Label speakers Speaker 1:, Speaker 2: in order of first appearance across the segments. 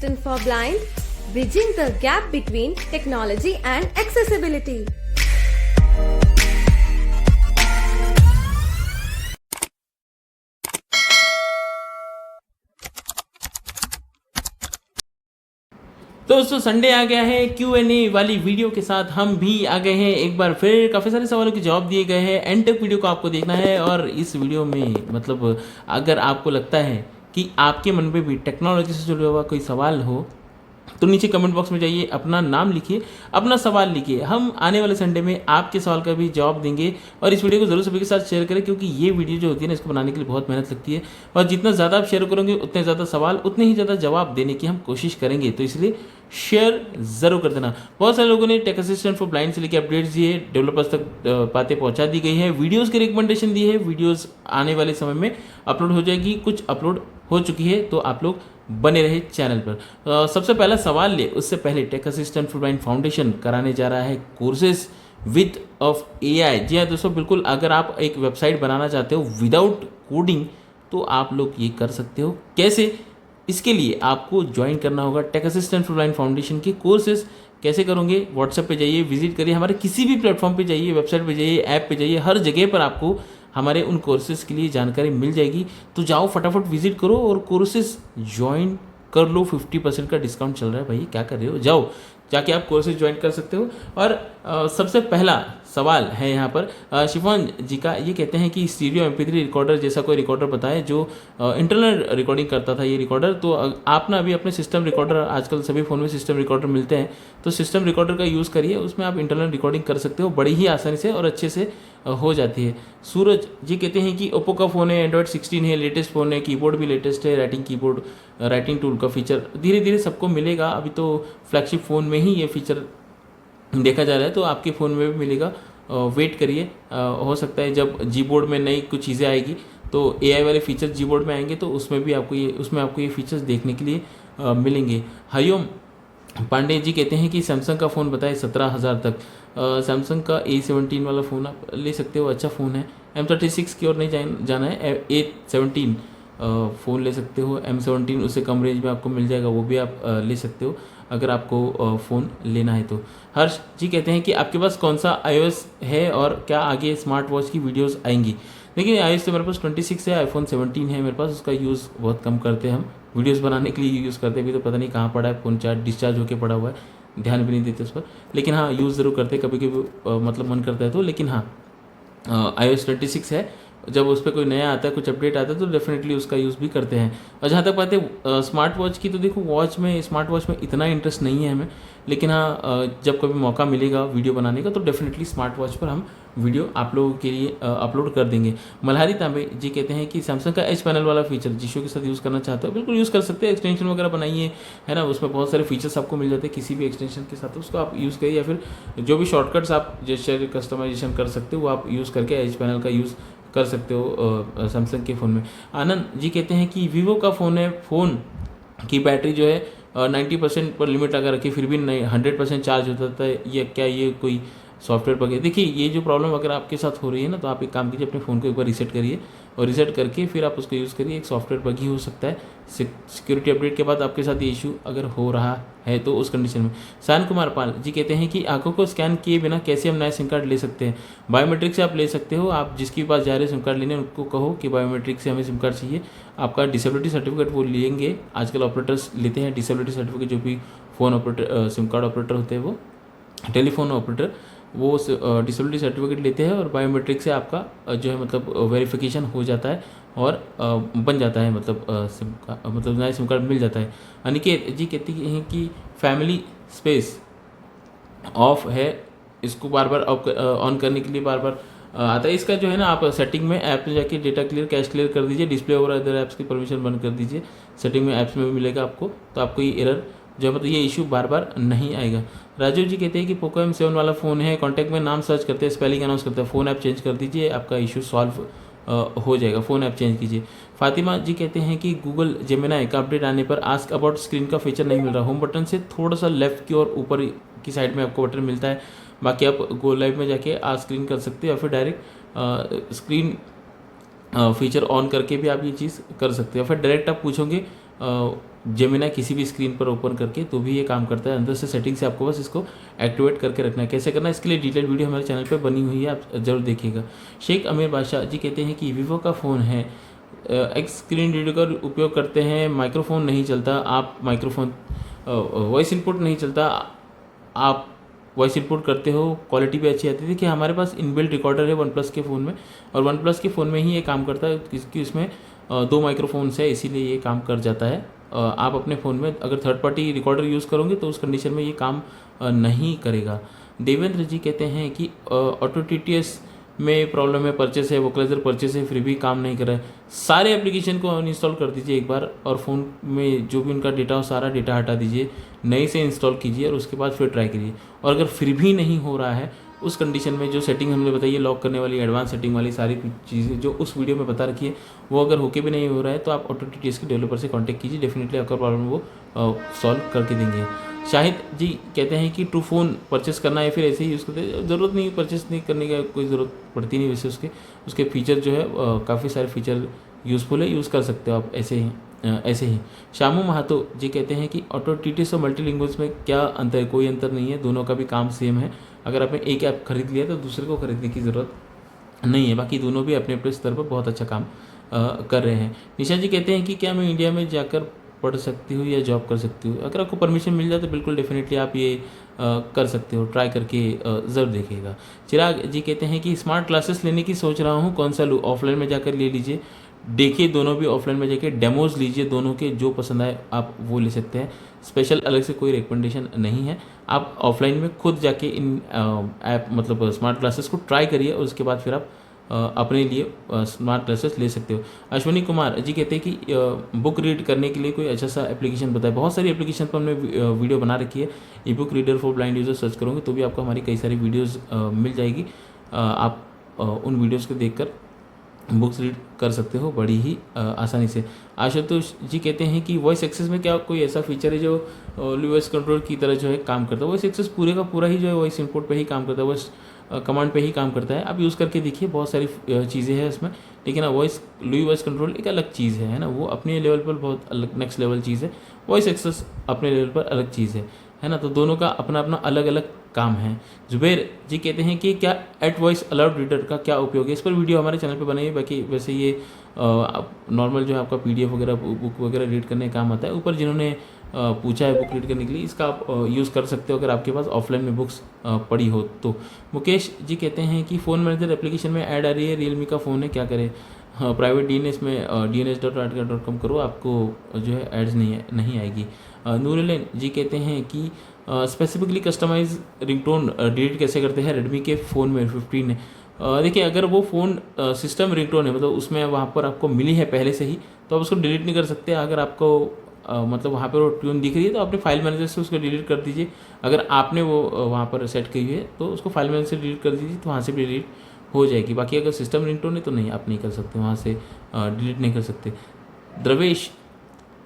Speaker 1: Assistant for Blind, bridging the gap between technology and accessibility.
Speaker 2: तो दोस्तों Sunday आ गया है, Q&A वाली वीडियो के साथ हम भी आ गए हैं एक बार फिर। काफ़ी सारे सवालों के जवाब दिए गए हैं। एंड तक वीडियो को आपको देखना है। और इस वीडियो में मतलब अगर आपको लगता है कि आपके मन में भी टेक्नोलॉजी से जुड़ा हुआ कोई सवाल हो तो नीचे कमेंट बॉक्स में जाइए, अपना नाम लिखिए, अपना सवाल लिखिए। हम आने वाले संडे में आपके सवाल का भी जवाब देंगे। और इस वीडियो को ज़रूर सभी के साथ शेयर करें, क्योंकि ये वीडियो जो होती है ना, इसको बनाने के लिए बहुत मेहनत लगती है। और जितना ज़्यादा आप शेयर करोगे उतने ज़्यादा सवाल, उतने ही ज़्यादा जवाब देने की हम कोशिश करेंगे। तो इसलिए शेयर ज़रूर कर देना। बहुत सारे लोगों ने टेक असिस्टेंट फॉर ब्लाइंड से लेकर अपडेट्स दिए, डेवलपर्स तक बातें पहुंचा दी गई है, वीडियोस के रिकमेंडेशन दिए है। वीडियोस आने वाले समय में अपलोड हो जाएगी, कुछ अपलोड हो चुकी है, तो आप लोग बने रहे चैनल पर। सबसे पहला सवाल ले उससे पहले tech assistant for blind foundation कराने जा रहा है कोर्सेज विद ऑफ AI। जी हाँ दोस्तों, बिल्कुल। अगर आप एक वेबसाइट बनाना चाहते हो विदाउट कोडिंग तो आप लोग ये कर सकते हो। कैसे? इसके लिए आपको ज्वाइन करना होगा tech assistant for blind foundation के कोर्सेज। कैसे करोगे? व्हाट्सएप पे जाइए, विजिट करिए, हमारे किसी भी प्लेटफॉर्म पे जाइए, वेबसाइट पे जाइए, ऐप पे जाइए, हर जगह पर आपको हमारे उन कोर्सेज के लिए जानकारी मिल जाएगी। तो जाओ फटाफट विजिट करो और कोर्सेज ज्वाइन कर लो। 50% का डिस्काउंट चल रहा है भाई, क्या कर रहे हो? जाओ जाके आप कोर्सेज ज्वाइन कर सकते हो। और सबसे पहला सवाल है यहाँ पर शिफॉन जी का। ये कहते हैं कि स्टीरियो MP3 रिकॉर्डर जैसा कोई रिकॉर्डर बताएं जो इंटरनल रिकॉर्डिंग करता था ये रिकॉर्डर। तो आप ना अभी अपने सिस्टम रिकॉर्डर, आजकल सभी फ़ोन में सिस्टम रिकॉर्डर मिलते हैं, तो सिस्टम रिकॉर्डर का यूज़ करिए, उसमें आप इंटरनल रिकॉर्डिंग कर सकते हो बड़ी ही आसानी से और अच्छे से हो जाती है। सूरज जी कहते हैं कि ओप्पो का फ़ोन है, एंड्रॉयड 16 है, लेटेस्ट फ़ोन है, कीबोर्ड भी लेटेस्ट है, राइटिंग कीबोर्ड, राइटिंग टूल का फीचर धीरे धीरे सबको मिलेगा। अभी तो फ्लैगशिप फ़ोन में ही ये फीचर देखा जा रहा है, तो आपके फ़ोन में भी मिलेगा। वेट करिए, हो सकता है जब जी बोर्ड में नई कुछ चीज़ें आएगी तो AI वाले फीचर जी बोर्ड में आएंगे, तो उसमें आपको ये फीचर्स देखने के लिए मिलेंगे। हरिओम पांडे जी कहते हैं कि सैमसंग का फ़ोन बताएं 17,000 तक। सैमसंग का A17 वाला फ़ोन आप ले सकते हो, अच्छा फ़ोन है। M36 की ओर नहीं जाना है, A17 फ़ोन ले सकते हो। M17 उससे कम रेंज में आपको मिल जाएगा, वो भी आप ले सकते हो अगर आपको फ़ोन लेना है तो। हर्ष जी कहते हैं कि आपके पास कौन सा iOS है और क्या आगे स्मार्ट वॉच की वीडियोस आएंगी? देखिए iOS तो मेरे पास 26 है, iPhone 17 है मेरे पास। उसका यूज़ बहुत कम करते हैं हम, वीडियोस बनाने के लिए यूज़ करते हैं। अभी तो पता नहीं कहाँ पड़ा है फ़ोन, डिस्चार्ज होकर पड़ा हुआ है, ध्यान भी नहीं देते उस पर। लेकिन हाँ, यूज़ ज़रूर करते हैं कभी कभी, मतलब मन करता है तो। लेकिन हाँ, iOS 26 है, जब उस पर कोई नया आता है, कुछ अपडेट आता है तो डेफिनेटली उसका यूज़ भी करते हैं। और जहाँ तक बात है स्मार्ट वॉच की, तो देखो स्मार्ट वॉच में इतना इंटरेस्ट नहीं है हमें। लेकिन हाँ, जब कभी मौका मिलेगा वीडियो बनाने का तो डेफिनेटली स्मार्ट वॉच पर हम वीडियो आप लोगों के लिए अपलोड कर देंगे। मल्हारी तांबे जी कहते हैं कि सैमसंग का एच पैनल वाला फीचर जिशो के साथ यूज़ करना चाहते हो, बिल्कुल यूज़ कर सकते हैं। एक्सटेंशन वगैरह बनाइए, है ना, उसमें बहुत सारे फीचर्स आपको मिल जाते हैं किसी भी एक्सटेंशन के साथ, उसको आप यूज़ करिए। या फिर जो भी शॉर्टकट्स आप जैसे कस्टमाइजेशन कर सकते हो वो आप यूज़ करके एच पैनल का यूज़ कर सकते हो सैमसंग के फ़ोन में। आनंद जी कहते हैं कि वीवो का फ़ोन है, फ़ोन की बैटरी जो है 90% पर लिमिट लगा रखी, फिर भी नहीं 100% चार्ज होता है। ये क्या, ये कोई सॉफ्टवेयर बग है? देखिए, ये जो प्रॉब्लम अगर आपके साथ हो रही है ना, तो आप एक काम कीजिए, अपने फ़ोन को एक बार रीसेट करिए और रीसेट करके फिर आप उसको यूज़ करिए। एक सॉफ्टवेयर बग ही हो सकता है। सिक्योरिटी अपडेट के बाद आपके साथ ये इशू अगर हो रहा है तो उस कंडीशन में। शान कुमार पाल जी कहते हैं कि आंखों को स्कैन किए बिना कैसे हम नया सिम कार्ड ले सकते हैं? बायोमेट्रिक से आप ले सकते हो। आप जिसके पास जा रहे हो सिम कार्ड लेने, उनको कहो कि बायोमेट्रिक से हमें सिम कार्ड चाहिए। आपका डिसेबिलिटी सर्टिफिकेट वो लेंगे, आजकल ऑपरेटर्स लेते हैं डिसेबिलिटी सर्टिफिकेट, जो भी phone operator, SIM card operator होते हैं, वो टेलीफोन ऑपरेटर, वो डिसेबिलिटी सर्टिफिकेट लेते हैं और बायोमेट्रिक से आपका जो है मतलब वेरिफिकेशन हो जाता है और बन जाता है, मतलब सिम का मतलब नया सिम कार्ड मिल जाता है। अनिकेत जी कहते हैं कि फैमिली स्पेस ऑफ है, इसको बार बार ऑन करने के लिए बार बार आता है। इसका जो है ना, आप सेटिंग में ऐप में जाके डेटा क्लियर, कैश क्लियर कर दीजिए, डिस्प्ले और अदर ऐप्स की परमिशन बंद कर दीजिए। सेटिंग में ऐप्स में भी मिलेगा आपको, तो आपको ये एरर जो है मतलब ये इशू बार बार नहीं आएगा। राजीव जी कहते हैं कि पोको M7 वाला फ़ोन है, कॉन्टैक्ट में नाम सर्च करते हैं, स्पेलिंग अनाउंस करते हैं, फ़ोन ऐप चेंज कर दीजिए, आपका इशू सॉल्व हो जाएगा। फ़ोन ऐप चेंज कीजिए। फातिमा जी कहते हैं कि गूगल जेमिनाई का अपडेट आने पर आस्क अबाउट स्क्रीन का फीचर नहीं मिल रहा। होम बटन से थोड़ा सा लेफ्ट की और ऊपर की साइड में आपको बटन मिलता है, बाकी आप गो लाइव में जाके आस्क स्क्रीन कर सकते हो या फिर डायरेक्ट स्क्रीन फीचर ऑन करके भी आप ये चीज़ कर सकते हो। फिर डायरेक्ट आप पूछोगे जेमिना किसी भी स्क्रीन पर ओपन करके तो भी ये काम करता है। अंदर से सेटिंग से आपको बस इसको एक्टिवेट करके रखना है। कैसे करना है इसके लिए डिटेल वीडियो हमारे चैनल पर बनी हुई है, आप जरूर देखिएगा। शेख अमीर बादशाह जी कहते हैं कि वीवो का फ़ोन है, एक्स स्क्रीन रीडर का उपयोग करते हैं, माइक्रोफोन नहीं चलता, आप माइक्रोफोन वॉइस इनपुट नहीं चलता, आप वॉइस इनपुट करते हो, क्वालिटी भी अच्छी आती है। देखिए हमारे पास इनबिल्ट रिकॉर्डर है वन प्लस के फ़ोन में, और वन प्लस के फ़ोन में ही ये काम करता है क्योंकि इसमें 2 माइक्रोफोन्स है, इसीलिए ये काम कर जाता है। आप अपने फ़ोन में अगर थर्ड पार्टी रिकॉर्डर यूज़ करोगे तो उस कंडीशन में ये काम नहीं करेगा। देवेंद्र जी कहते हैं कि ऑटो टीटीएस में प्रॉब्लम है, परचेस है, वोकलाइजर परचेस है, फिर भी काम नहीं कर रहा है। सारे एप्लीकेशन को अनइंस्टॉल कर दीजिए एक बार, और फ़ोन में जो भी उनका डेटा हो सारा डेटा हटा दीजिए, नए से इंस्टॉल कीजिए और उसके बाद फिर ट्राई कीजिए। और अगर फिर भी नहीं हो रहा है उस कंडीशन में जो सेटिंग हमने बताई है, लॉक करने वाली, एडवांस सेटिंग वाली सारी चीज़ें जो उस वीडियो में बता रखी है, वो अगर होके भी नहीं हो रहा है तो आप ऑटो टीटीएस के डेवलपर से कांटेक्ट कीजिए, डेफिनेटली आपका प्रॉब्लम वो सॉल्व करके देंगे। शाहिद जी कहते हैं कि ट्रू फ़ोन परचेस करना है फिर ऐसे ही यूज़ करते हैं, ज़रूरत नहीं, परचेस नहीं करने का कोई ज़रूरत पड़ती नहीं। वैसे उसके फीचर जो है काफ़ी सारे फीचर यूज़फुल है, यूज़ कर सकते हो आप ऐसे ही। शामू महातो जी कहते हैं कि ऑटो टीटीएस और मल्टीलिंगुअल्स में क्या अंतर है? कोई अंतर नहीं है, दोनों का भी काम सेम है। अगर आपने एक ऐप खरीद लिया तो दूसरे को खरीदने की ज़रूरत नहीं है, बाकी दोनों भी अपने अपने स्तर पर बहुत अच्छा काम कर रहे हैं। निशा जी कहते हैं कि क्या मैं इंडिया में जाकर पढ़ सकती हूँ या जॉब कर सकती हूँ? अगर आपको परमिशन मिल जाए तो बिल्कुल डेफिनेटली आप ये कर सकते हो, ट्राई करके ज़रूर देखिएगा। चिराग जी कहते हैं कि स्मार्ट क्लासेस लेने की सोच रहा हूँ, कौन सा लूँ? ऑफलाइन में जाकर ले लीजिए, देखिए दोनों भी, ऑफलाइन में जाके डेमोज लीजिए, दोनों के जो पसंद आए आप वो ले सकते हैं। स्पेशल अलग से कोई रिकमेंडेशन नहीं है, आप ऑफलाइन में खुद जाके इन ऐप मतलब स्मार्ट क्लासेस को ट्राई करिए और उसके बाद फिर आप अपने लिए स्मार्ट क्लासेस ले सकते हो। अश्विनी कुमार जी कहते हैं कि बुक रीड करने के लिए कोई अच्छा सा एप्लीकेशन बताए। बहुत सारी एप्लीकेशन पर हमने वीडियो बना रखी है, ई book reader for blind user search करोगे तो भी आपको हमारी कई सारी वीडियोज़ मिल जाएगी। आप उन वीडियोज़ को देखकर बुक्स रीड कर सकते हो बड़ी ही आसानी से। आशुतोष जी कहते हैं कि वॉइस एक्सेस में क्या कोई ऐसा फीचर है जो वॉइस कंट्रोल की तरह जो है काम करता है? वॉइस एक्सेस पूरे का पूरा ही जो है वॉइस इनपुट पे ही काम करता है, वॉइस कमांड पे ही काम करता है। आप यूज़ करके देखिए, बहुत सारी चीज़ें हैं इसमें, लेकिन वॉइस वॉइस कंट्रोल एक अलग चीज़ है ना, वो अपने लेवल पर बहुत अलग नेक्स्ट लेवल चीज़ है। वॉइस एक्सेस अपने लेवल पर अलग चीज़ है ना, तो दोनों का अपना अपना अलग अलग काम है। जुबैर जी कहते हैं कि क्या एट वॉइस अलाउड रीडर का क्या उपयोग है? इस पर वीडियो हमारे चैनल पे बनाई है, बाकी वैसे ये नॉर्मल जो है आपका PDF वगैरह बुक वगैरह रीड करने का काम आता है। ऊपर जिन्होंने पूछा है बुक रीड करने के लिए, इसका आप यूज़ कर सकते हो अगर आपके पास ऑफलाइन में बुक्स पड़ी हो तो। मुकेश जी कहते हैं कि फ़ोन मैनेजर एप्लीकेशन में ऐड आ रही है, रियलमी का फ़ोन है, क्या करें? प्राइवेट DNS में dns.artica.com करो, आपको जो है एड्स नहीं आएगी। नूरुल्लाह जी कहते हैं कि स्पेसिफिकली कस्टमाइज रिंगटोन डिलीट कैसे करते हैं रेडमी के फ़ोन में 15 है? देखिए अगर वो फ़ोन सिस्टम रिंगटोन है, मतलब उसमें वहाँ पर आपको मिली है पहले से ही, तो आप उसको डिलीट नहीं कर सकते। अगर आपको मतलब वहाँ पर वो ट्यून दिख रही है तो अपने फाइल मैनेजर से उसको डिलीट कर दीजिए। अगर आपने वो वहाँ पर सेट की हुई है तो उसको फाइल मैनेजर से डिलीट कर दीजिए, तो वहाँ से भी डिलीट हो जाएगी। बाकी अगर सिस्टम रिंगटोन है तो नहीं, आप नहीं कर सकते, वहाँ से डिलीट नहीं कर सकते। द्रवेश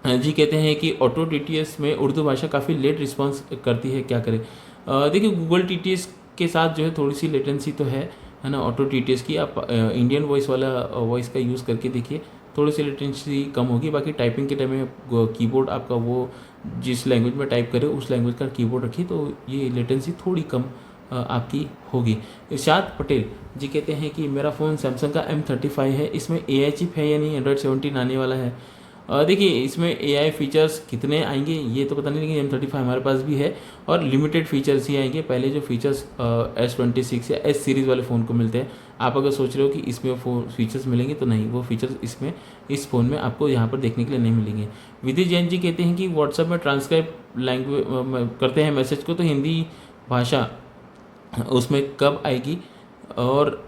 Speaker 2: जी कहते हैं कि ऑटो TTS में उर्दू भाषा काफ़ी लेट रिस्पॉन्स करती है, क्या करें? देखिए गूगल TTS के साथ जो है थोड़ी सी लेटेंसी तो है ना ऑटो TTS की। आप इंडियन वॉइस वाला वॉइस का यूज़ करके देखिए, थोड़ी सी लेटेंसी कम होगी। बाकी टाइपिंग के टाइम में कीबोर्ड आपका वो जिस लैंग्वेज में टाइप करे उस लैंग्वेज का कीबोर्ड रखिए, तो ये लेटेंसी थोड़ी कम आपकी होगी। इरशाद पटेल जी कहते हैं कि मेरा फ़ोन सैमसंग का M35 है, इसमें AI चिप है या नहीं? Android 17 आने वाला है। देखिए इसमें AI फीचर्स कितने आएंगे ये तो पता नहीं, लेकिन M35 हमारे पास भी है और लिमिटेड फीचर्स ही आएंगे। पहले जो फीचर्स S26 या S सीरीज़ वाले फ़ोन को मिलते हैं, आप अगर सोच रहे हो कि इसमें वो फीचर्स मिलेंगे तो नहीं, वो फीचर्स इस फ़ोन में आपको यहाँ पर देखने के लिए नहीं मिलेंगे। विधि जैन जी कहते हैं कि व्हाट्सएप में ट्रांसक्राइब लैंग्वेज करते हैं मैसेज को, तो हिंदी भाषा उसमें कब आएगी? और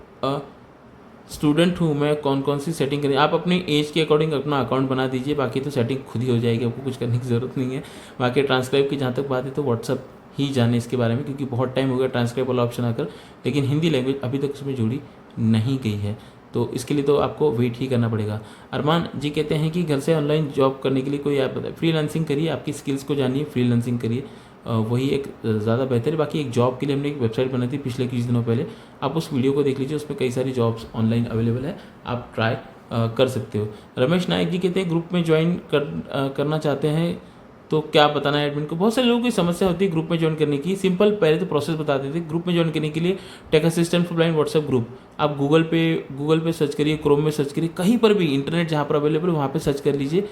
Speaker 2: स्टूडेंट हूँ मैं, कौन कौन सी सेटिंग करें? आप अपनी एज के अकॉर्डिंग अपना अकाउंट बना दीजिए, बाकी तो सेटिंग खुद ही हो जाएगी, आपको कुछ करने की ज़रूरत नहीं है। बाकी ट्रांसक्राइब की जहाँ तक बात है तो व्हाट्सअप ही जाने इसके बारे में, क्योंकि बहुत टाइम हो गया ट्रांसक्राइब वाला ऑप्शन आकर, लेकिन हिंदी लैंग्वेज अभी तक उसमें जुड़ी नहीं गई है, तो इसके लिए तो आपको वेट ही करना पड़ेगा। अरमान जी कहते हैं कि घर से ऑनलाइन जॉब करने के लिए कोई ऐप बताए? फ्रीलांसिंग करिए, आपकी स्किल्स को जानिए, फ्रीलांसिंग करिए, वही एक ज़्यादा बेहतर है। बाकी एक जॉब के लिए हमने एक वेबसाइट बनाई थी पिछले कुछ दिनों पहले, आप उस वीडियो को देख लीजिए, उसमें कई सारी जॉब्स ऑनलाइन अवेलेबल है, आप ट्राई कर सकते हो। रमेश नायक जी कहते हैं ग्रुप में ज्वाइन करना चाहते हैं तो क्या बताना है एडमिन को। बहुत सारे लोगों की समस्या होती है ग्रुप में ज्वाइन करने की। सिंपल पहले तो प्रोसेस बता देते हैं। ग्रुप में ज्वाइन करने के लिए tech assistant for blind WhatsApp group आप गूगल पे सर्च करिए, क्रोम में सर्च करिए, कहीं पर भी इंटरनेट जहाँ पर अवेलेबल वहाँ पे सर्च कर लीजिए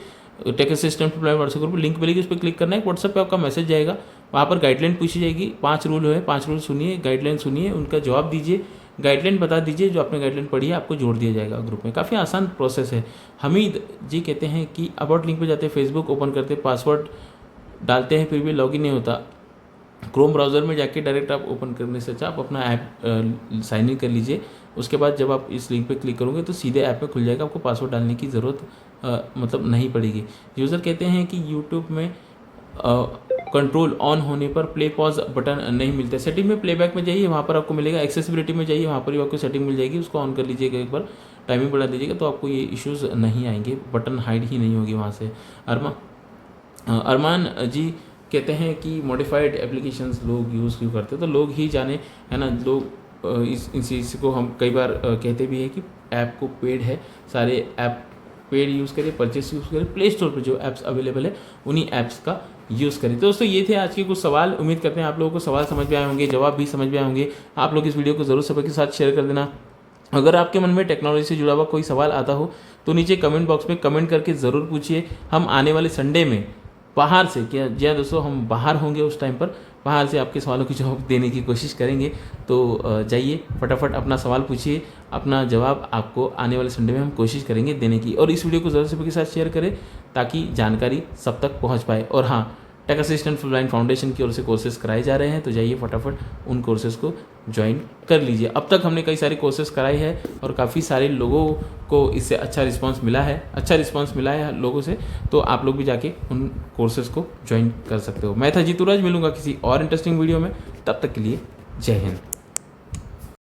Speaker 2: tech assistant for blind WhatsApp group. Link मिलेगी, उस पर क्लिक करना है, व्हाट्सएप पे आपका मैसेज जाएगा, वहाँ पर गाइडलाइन पूछी जाएगी। 5 रूल है, 5 रूल सुनिए, गाइडलाइन सुनिए, उनका जवाब दीजिए, गाइडलाइन बता दीजिए, जो आपने गाइडलाइन पढ़ी है आपको जोड़ दिया जाएगा ग्रुप में। काफ़ी आसान प्रोसेस है। हमीद जी कहते हैं कि अबाउट लिंक पे जाते हैं, फेसबुक ओपन करते हैं, पासवर्ड डालते हैं, फिर भी लॉगिन नहीं होता। क्रोम ब्राउज़र में जाके डायरेक्ट आप ओपन करने से अच्छा आप अपना ऐप साइन इन कर लीजिए। उसके बाद जब आप इस लिंक पे क्लिक करोगे तो सीधे ऐप में खुल जाएगा, आपको पासवर्ड डालने की ज़रूरत मतलब नहीं पड़ेगी। यूज़र कहते हैं कि यूट्यूब में कंट्रोल ऑन होने पर प्ले पॉज बटन नहीं मिलता है। सेटिंग में प्लेबैक में जाइए, वहाँ पर आपको मिलेगा। एक्सेसिबिलिटी में जाइए, वहाँ पर भी आपको सेटिंग मिल जाएगी, उसको ऑन कर लीजिएगा, एक बार टाइमिंग बढ़ा दीजिएगा तो आपको ये इश्यूज़ नहीं आएंगे, बटन हाइड ही नहीं होगी वहाँ से। अरमान जी कहते हैं कि मॉडिफाइड एप्लीकेशंस लोग यूज़ क्यों करते हैं, तो लोग ही जाने, है ना। लोग इस चीज़ को हम कई बार कहते भी हैं कि ऐप को पेड है, सारे ऐप पेड यूज़ करें, परचेस यूज़ करें, प्ले स्टोर पर जो ऐप्स अवेलेबल है उन्हीं ऐप्स का यूज़ करें। तो दोस्तों ये थे आज के कुछ सवाल। उम्मीद करते हैं आप लोगों को सवाल समझ में आए होंगे, जवाब भी समझ में आए होंगे। आप लोग इस वीडियो को ज़रूर सबके साथ शेयर कर देना। अगर आपके मन में टेक्नोलॉजी से जुड़ा हुआ कोई सवाल आता हो तो नीचे कमेंट बॉक्स में कमेंट करके ज़रूर पूछिए। हम आने वाले संडे में बाहर से, क्या जी हाँ दोस्तों, हम बाहर होंगे उस टाइम पर, बाहर से आपके सवालों की जवाब देने की कोशिश करेंगे। तो जाइए फटाफट अपना सवाल पूछिए, अपना जवाब आपको आने वाले संडे में हम कोशिश करेंगे देने की। और इस वीडियो को ज़रूर सबके साथ शेयर करें ताकि जानकारी सब तक पहुंच पाए। और हाँ, tech assistant for blind foundation की ओर से कोर्सेज कराए जा रहे हैं, तो जाइए फटाफट उन कोर्सेज को ज्वाइन कर लीजिए। अब तक हमने कई सारे कोर्सेज कराए हैं और काफ़ी सारे लोगों को इससे अच्छा रिस्पांस मिला है लोगों से, तो आप लोग भी जाके उन कोर्सेज को ज्वाइन कर सकते हो। मैं था जीतू राज, मिलूंगा किसी और इंटरेस्टिंग वीडियो में, तब तक के लिए जय हिंद।